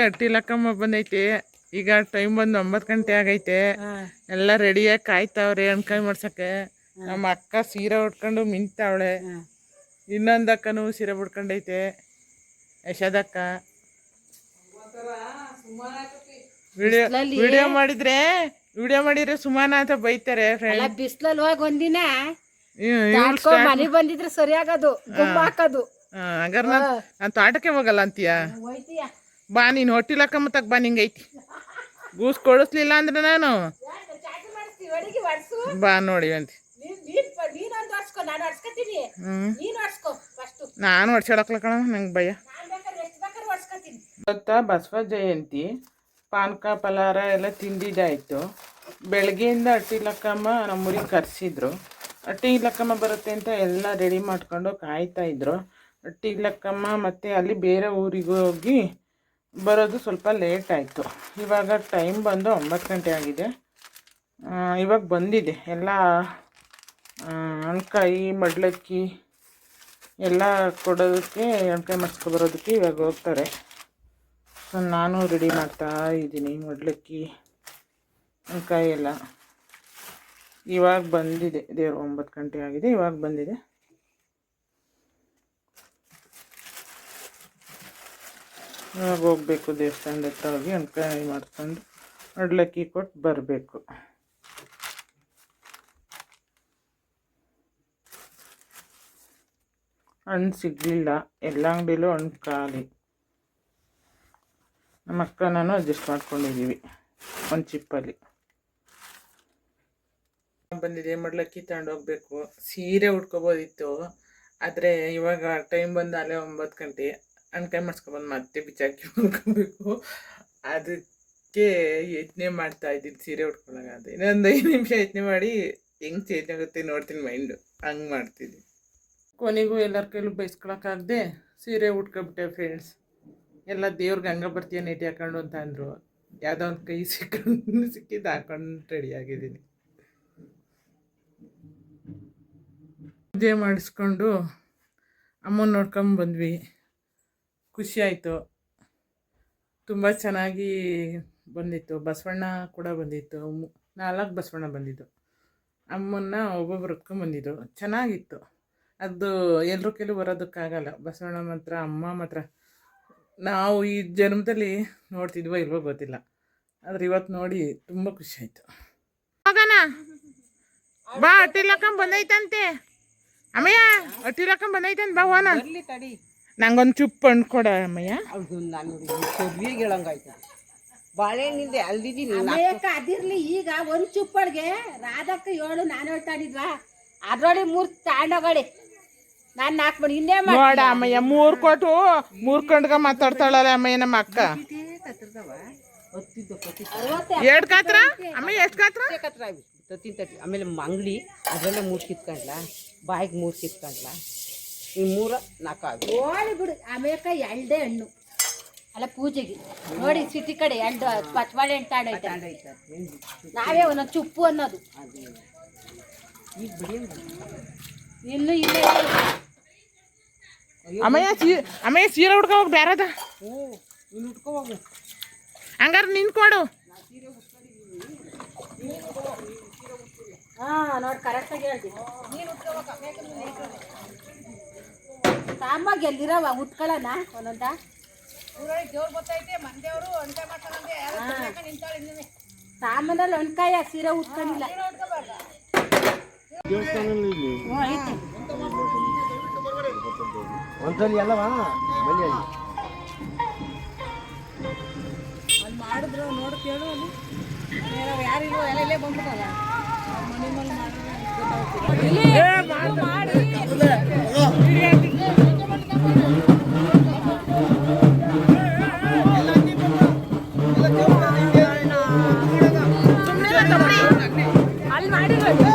ಅಟ್ಟಿ ಲಕ್ಕಮ್ಮ ಬಂದೈತೆ. ಈಗ ಟೈಮ್ ಬಂದು 9 ಗಂಟೆ ಆಗೈತೆ. ಎಲ್ಲ ರೆಡಿಯಾಗಿ ಕಾಯ್ತಾವ್ರೆ ಅಣ್ಕಾಯಿ ಮಾಡ್ಸಕ್ಕೆ. ನಮ್ಮ ಅಕ್ಕ ಸೀರೆ ಉಟ್ಕೊಂಡು ಮಿಂತಾವಳೆ. ಇನ್ನೊಂದು ಅಕ್ಕನೂ ಸೀರೆ ಉಟ್ಕೊಂಡೈತೆ, ಯಶೋದಕ್ಕ. ವಿಡಿಯೋ ಮಾಡಿದ್ರೆ ಸುಮಾನ ಅಂತ ಬೈತಾರೆ. ಬಿಸ್ಲಲ್ಲಿ ಹೋಗಿ ಒಂದಿನ ಮನೆ ಬಂದಿದ್ರೆ ಸರಿ ಆಗೋದು ಹಾಕೋದು. ಹಂಗಾರ ನಾನು ತೋಟಕ್ಕೆ ಹೋಗಲ್ಲ ಅಂತೀಯ? ಬಾ ನೀನು ಹೊಟ್ಟಿಲ್ ಹಾಕಮ್ಮ ತಗ ಬಾ, ನಿಂಗೈತಿ ಗೂಸ್ ಕೊಡಿಸ್ಲಿಲ್ಲ ಅಂದ್ರೆ ನಾನು ಬಾ ನೋಡಿ ಅಂತ. ನಾನು ಹೊಡ್ಸಾಡಕ್ಲ ಕಣ, ನಂಗೆ ಭಯ. ಇವತ್ತ ಬಸವ ಜಯಂತಿ, ಪಾನಕ ಪಲಾರ ಎಲ್ಲ ತಿಂದಿದ್ದಾಯಿತು. ಬೆಳಗ್ಗೆಯಿಂದ ಅಟ್ಟಿ ಲಕ್ಕಮ್ಮ ನಮ್ಮೂರಿಗೆ ಕರೆಸಿದ್ರು. ಅಟ್ಟಿ ಲಕ್ಕಮ್ಮ ಬರುತ್ತೆ ಅಂತ ಎಲ್ಲ ರೆಡಿ ಮಾಡ್ಕೊಂಡು ಕಾಯ್ತಾಯಿದ್ರು. ಅಟ್ಟಿ ಲಕ್ಕಮ್ಮ ಮತ್ತು ಅಲ್ಲಿ ಬೇರೆ ಊರಿಗೆ ಹೋಗಿ ಬರೋದು ಸ್ವಲ್ಪ ಲೇಟ್ ಆಯಿತು. ಇವಾಗ ಟೈಮ್ ಬಂದು 9 ಗಂಟೆ ಆಗಿದೆ. ಇವಾಗ ಬಂದಿದೆ ಎಲ್ಲ ಅಣ್ಕಾಯಿ ಮಡ್ಲಕ್ಕಿ ಎಲ್ಲ ಕೊಡೋದಕ್ಕೆ, ಅಣ್ಕಾಯಿ ಮಾಡಿಸ್ಕೊಬರೋದಕ್ಕೆ ಇವಾಗ ಹೋಗ್ತಾರೆ. ಸೊ ನಾನು ರೆಡಿ ಮಾಡ್ತಾ ಇದ್ದೀನಿ. ಮಡ್ಲಕ್ಕಿ ಅಣ್ಕಾಯಿ ಎಲ್ಲ ಇವಾಗ ಬಂದಿದೆ. ದೇವ್ರು 9 ಗಂಟೆ ಆಗಿದೆ, ಇವಾಗ ಬಂದಿದೆ. ಇವಾಗ ಹೋಗ್ಬೇಕು ದೇವಸ್ಥಾನದ ಹತ್ರ ಹೋಗಿ ಅಣ್ಕಾಯಿ ಮಾಡ್ಕೊಂಡು ಮಡ್ಲಕ್ಕಿ ಕೊಟ್ಟು ಬರಬೇಕು. ಹಣ್ಣು ಸಿಗಲಿಲ್ಲ, ಎಲ್ಲ ಅಂಗಡಿಲೂ ಹಣ್ಣು ಖಾಲಿ. ನಮ್ಮ ಅಕ್ಕ ನಾನು ಅಡ್ಜಸ್ಟ್ ಮಾಡ್ಕೊಂಡಿದ್ದೀವಿ ಒಂದು ಚಿಪ್ಪಲ್ಲಿ. ಬಂದಿದೆ, ಮಡ್ಲಕ್ಕಿ ತಗೊಂಡೋಗ್ಬೇಕು. ಸೀರೆ ಉಟ್ಕೋಬೋದಿತ್ತು, ಆದರೆ ಇವಾಗ ಟೈಮ್ ಬಂದು ಅಲ್ಲೇ 9 ಗಂಟೆ. ಅಣ್ಕಾಯಿ ಮಾಡಿಸ್ಕೊಬಂದು ಮತ್ತೆ ಬಿಚ್ಚಾಕಿ ಉಳ್ಕೋಬೇಕು. ಅದಕ್ಕೆ ಯೋಚನೆ ಮಾಡ್ತಾ ಇದ್ದೀನಿ ಸೀರೆ ಉಟ್ಕೊಳ್ಳೋಣ ಅಂತ. ಇನ್ನೊಂದು 5 ನಿಮಿಷ ಯೋಚನೆ ಮಾಡಿ ಹೆಂಗೆ ಚೇಂಜ್ ಆಗುತ್ತೆ ನೋಡ್ತೀನಿ ಮೈಂಡು, ಹಂಗೆ ಮಾಡ್ತೀನಿ. ಕೊನೆಗೂ ಎಲ್ಲರ ಕೈಲೂ ಬೈಸ್ಕೊಳಕ್ಕಾಗದೆ ಸೀರೆ ಉಟ್ಕೊಬಿಟ್ಟೆ ಫ್ರೆಂಡ್ಸ್. ಎಲ್ಲ ದೇವ್ರಿಗೆ ಹಂಗೆ ಬರ್ತೀಯ ನೆಟ್ಟಿ ಹಾಕೊಂಡು ಅಂತ ಅಂದರು. ಯಾವುದೋ ಒಂದು ಕೈ ಸಿಕ್ಕಿದ್ದು ಹಾಕೊಂಡು ರೆಡಿಯಾಗಿದ್ದೀನಿ. ಪೂಜೆ ಮಾಡಿಸ್ಕೊಂಡು ಅಮ್ಮನ ನೋಡ್ಕೊಂಡು ಬಂದ್ವಿ. ಖುಷಿ ಆಯಿತು, ತುಂಬ ಚೆನ್ನಾಗಿ ಬಂದಿತ್ತು. ಬಸವಣ್ಣ ಕೂಡ ಬಂದಿತ್ತು, 4 ಬಸವಣ್ಣ ಬಂದಿದ್ದು. ಅಮ್ಮನ್ನ ಒಬ್ಬೊಬ್ರು ಹೊತ್ಕೊಂಡ್ಬಂದಿದ್ದು, ಚೆನ್ನಾಗಿತ್ತು. ಅದು ಎಲ್ಲರೂ ಕೆಲವು ಬರೋದಕ್ಕಾಗಲ್ಲ. ಬಸವಣ್ಣ ಮಾತ್ರ, ಅಮ್ಮ ಮಾತ್ರ ನಾವು ಈ ಜನ್ಮದಲ್ಲಿ ನೋಡ್ತಿದ್ವೋ ಇಲ್ವೋ ಗೊತ್ತಿಲ್ಲ, ಆದರೆ ಇವತ್ತು ನೋಡಿ ತುಂಬ ಖುಷಿ ಆಯಿತು. ಹೋಗೋಣ ಬಾ, ಅಟ್ಟಿಲಕ್ಕಂಬ ಬಂದೈತಂತೆ. ಅಮ್ಮಯ್ಯ ಅಟ್ಟಿಲಕ್ಕಂಬ ಬಂದೈತಂತ ಬಾ ಹೋಗೋಣ. ನಂಗೊಂದು ಚುಪ್ಪು ಹಣ್ಣು ಕೊಡ ಅಮ್ಮಯ್ಯ. ಬಾಳೆಹಣ್ಣಿಂದೆ ಅಲ್ದಿದ್ದೀನಿ ಅದಿರ್ಲಿ. ಈಗ ಒಂದು ಚುಪ್ಪಡ್ಗೆ ರಾಧಕ್ಕ 7 ನಾನು ಹೇಳ್ತಾಡಿದ್ವಾ, ಅದ್ರೊಳಗೆ 3 ತಗೊಂಡೋಗಳಿ. ನಾನು 4 ಮಾಡಿ ಇನ್ನೇ ನೋಡ ಅಮ್ಮಯ್ಯ, 3 ಕೊಟ್ಟು 3 ಕಂಡ್ಗ ಮಾತಾಡ್ತಾಳಲ್ಲ ಅಮ್ಮಯ್ಯ ನಮ್ಮ ಅಕ್ಕ. 2 ಕಾತ್ರ ಅಮ್ಮಯ್ಯ, ಎಷ್ಟು ಕಾತ್ರ ತತ್ತಿ. ಆಮೇಲೆ ಮಂಗ್ಳಿ ಅದರಲ್ಲೇ 3 ಕಿತ್ಕೊಂಡ್ಲ, ಬಾಯಿಗೆ 3 ಕಿತ್ಕೊಂಡ್ಲ, ಈ 3 4 ಆಗಿ ಓಡಿ ಬಿಡು. ಆಮೇಲೆ 2 ಹಣ್ಣು ಅಲ್ಲ ಪೂಜೆಗೆ ನೋಡಿ. ಸಿಟಿ ಕಡೆ 2 ಪಚ್ಚವಾಡೆ ಹಣ್ಣು ತಾಂಡೈತೆ. ನಾವೇ ಒಂದೊಂದು ಚುಪ್ಪು ಅನ್ನೋದು. ಇನ್ನು ಇಲ್ಲ ಅಮ್ಮಯ್ಯ ಸೀರೆ ಉಟ್ಕೊ ಹೋಗಿ ಬ್ಯಾರದ. ಹಂಗಾರೆ ನಿಂತ್ಕೊಡು. ಹಾಂ ನೋಡಿ, ಕರೆಕ್ಟಾಗಿ ಹೇಳ್ತೀನಿ. ಸಾಮಾಗಿ ಎಲ್ಲಿರವ ಉಟ್ಕೊಳ್ಳೋಣ ಒಂದೊಂದ. ಸಾಮಾನಲ್ಲಿ ಒಣ್ಕಾಯ ಸೀರೆ ಉಟ್ಕೊಂಡಿಲ್ಲ. ಒಂದ್ಸಲಿ ಅಲ್ಲವಾ ಅಲ್ಲಿ ಮಾಡಿದ್ರು ನೋಡಿ ಕೇಳು. ಅಲ್ಲಿ ಯಾರಿಲ್ವೋ ಎಲ್ಲ ಇಲ್ಲೇ ಬಂದ್ಬಿಟ್ಟಲ್ಲ ಮನೆ ಅಲ್ಲಿ ಮಾಡಿರೋದು.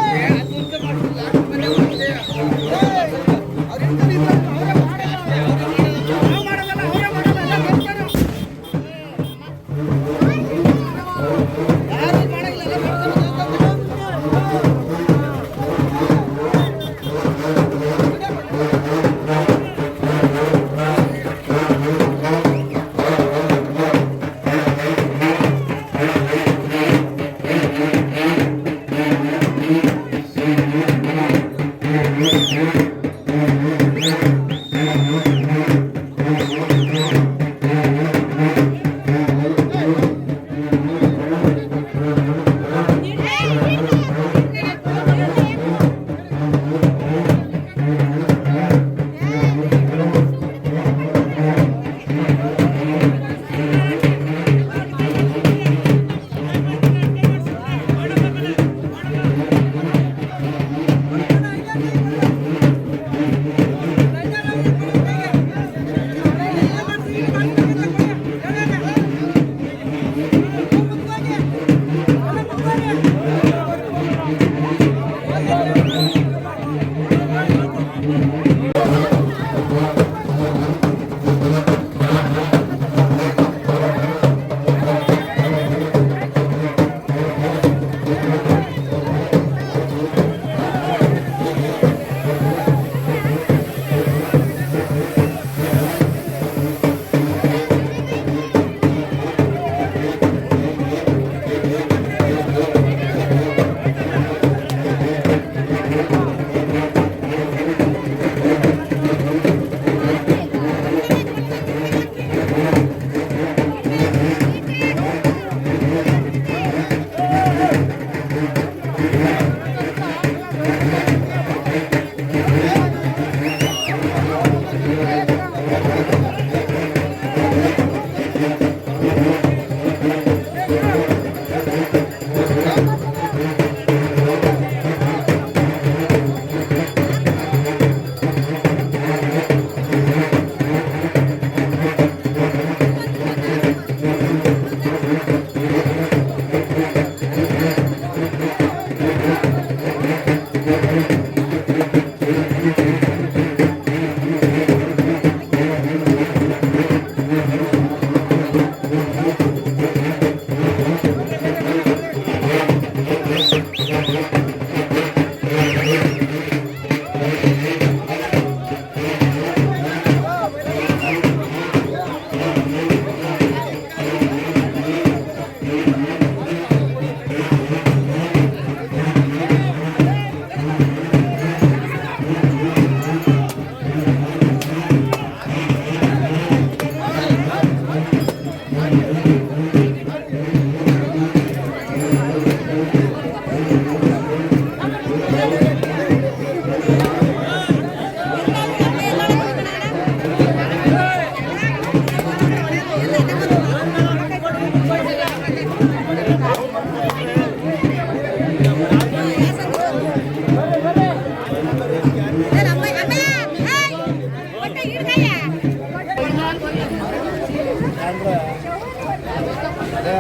ಅದೇ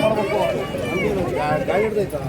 ಮಾಡಬೇಕು ಗಾಳಿ ಹಿಡ್ದೈತಾ